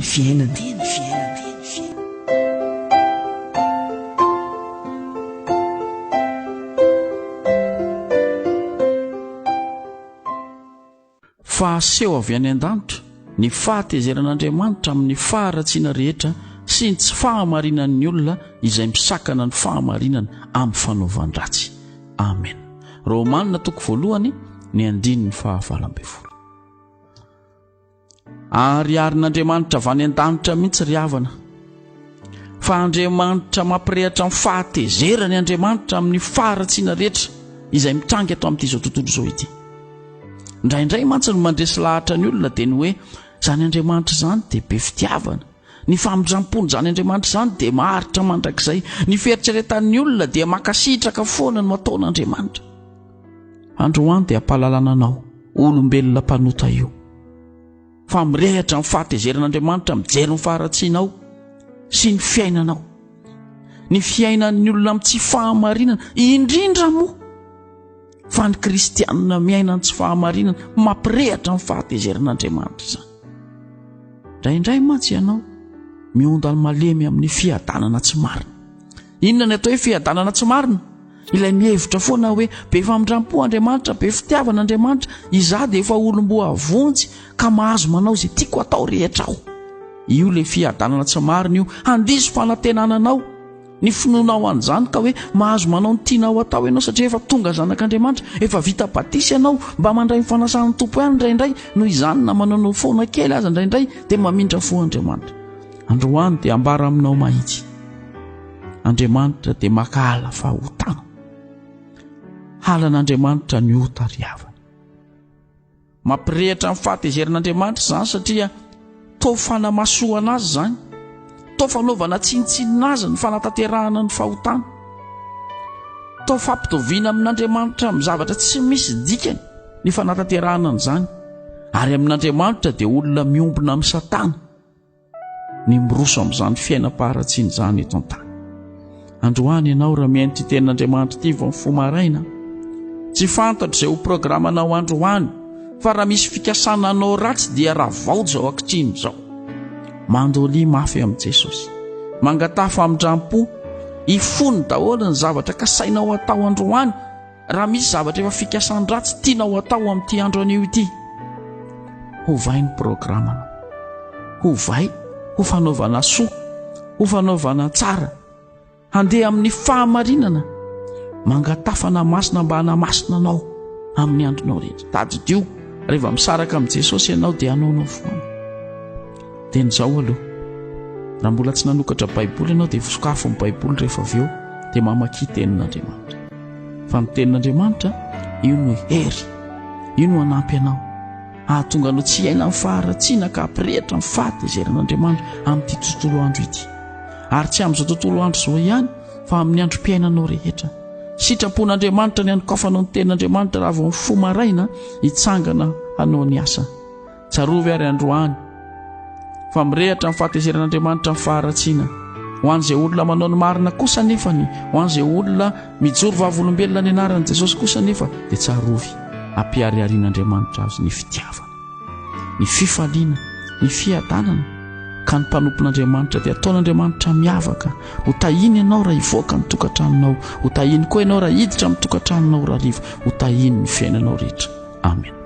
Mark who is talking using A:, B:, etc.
A: teny fiainana.
B: Fahaseho avy any an-danitra ny fahatezeran'Andriamanitra amin'ny faharatsiana rehetra sy ny tsy fahamarinan'ny olona izay misakana ny fahamarinana amin'ny fanaovan-dratsy. Amen. Romanina 1:1. Ariarin'Andriamanitra avy any an-danitra mihitsy ry havana, fa Andriamanitra mampirehatra amin'ny fahatezerany Andriamanitra amin'ny faharatsiana rehetra izay mitrangy ato amin'ity izao tontolo izao ity. Indraindray mantsy no mandresy lahatra ny olona dia ny hoe zany Andriamanitra zany dia be fitiavana, ny famindram-pony zany Andriamanitra zany dia maharitra mandrakizay, ny fieritreretan'ny olona dia makasitraka foana no ataon'Andriamanitra. Androany dia hampalalana anao olombelona mpanota io, fa mirehatra amin'ny fahatezeran'Andriamanitra mijery ny faharatsianao sy ny fiainanao, ny fiainan'ny olona amin'ny tsy fahamarinana indrindra moa, fa ny kristianina miaina ny tsy fahamarinana mampirehatra amin'ny fahatezeran'Andriamanitra zany. Indraindray mantsy ianao miondal malemy amin'ny fiadanana tsy marina. Inona ny atao hoe fiadanana tsy marina? Ilay mihevitra foana hoe be famindram-po Andriamanitra, be fitiavan'Andriamanitra, izaho dia efa olom-boa avonjy ka mahazo manao izay tiako atao rehetra aho. Io ilay fiadanana tsy marina io, handiso fanantenananao ny finoanao an'izany ka hoe mahazo manao ny tianao atao ianao satria efa tonga zanak'Andriamanitra, efa vita batisy ianao mba mandray ny fanasan'ny tompo ihany indraindray, noho izany na manao foana kely aza indraindray dia mamindra fo Andriamanitra. Androany dia ambara aminao mahitsy, Andriamanitra dia makahala fahotana. Halan'Andriamanitra ny ota ry havana. Mampirehatra amin'ny fahatezeran'Andriamanitra zany satria toa fanamasoana azy zany, toa fanaovana tsinitsinina azy ny fanatanterahana ny fahotana, toa fampitoviana amin'Andriamanitra amin'ny zavatra tsy misy dikany ny fanatanterahana an'izany. Ary amin'Andriamanitra dia olona miombona amin'ny Satana ny miroso amin'izany fiainam-paharatsiana izany eto an-tany. Androany ianao raha miaino ity tenin'Andriamanitra ity vao mifoha maraina, tsy fantatra izay ho programanao androany, fa raha misy fikasana anao ratsy dia raha vaoja ao ankitriny izao. Mandolia mafy amin'i Jesosy, mangatà famindram-po, ifony daholo ny zavatra kasainao atao androany raha misy zavatra efa fikasana ratsy tianao atao amin'ity andro anio ity. Hovay ny programanao, hovay ho fanaovana soa, ho fanaovana tsara, handeha amin'ny fahamarinana, mangatafana masina mba hanamasina anao amin'ny andronao rehetra. Tadidio rehefa misaraka amin'i Jesosy ianao dia anaonao foana. Ten'izao aloha, raha mbola tsy nanokatra Baiboly ianao dia sokafo amin'ny Baiboly rehefa avy eo dia mamaky tenin'Andriamanitra. Fa ny tenin'Andriamanitra io no hery, io no hanampy anao ahatonga anao tsy aina amin'ny faharatsiana ka hampirehatra amin'ny fahatezeran'Andriamanitra amin'ity tontolo andro ity. Ary tsy amin'izao tontolo andro izao ihany, fa amin'ny androm-piainanao rehetra. Sitrapon'Andriamanitra ny anokafanao ny tenin'Andriamanitra raha vao mifoha maraina hitsangana hanao ny asa. Tsarovy ary androany fa mirehatra amin'ny fahatezeran'Andriamanitra amin'ny faharatsiana ho an'izay olona manao ny marina kosa nefany, ho an'izay olona mijoro vavolombelona ny anaran'i Jesosy kosa nefa dia tsarovy ampiariarian'Andriamanitra azy ny fitiavana, ny fifaliana, ny fiadanana, ka ny mpanompon'Andriamanitra dia ataon'Andriamanitra miavaka. Ho tahiny ianao raha hivoaka ny tokantranonao, ho tahiny koa ianao raha hiditra amin'ny tokantranonao raha riva, ho tahiny ny fiainanao rehetra. Amen.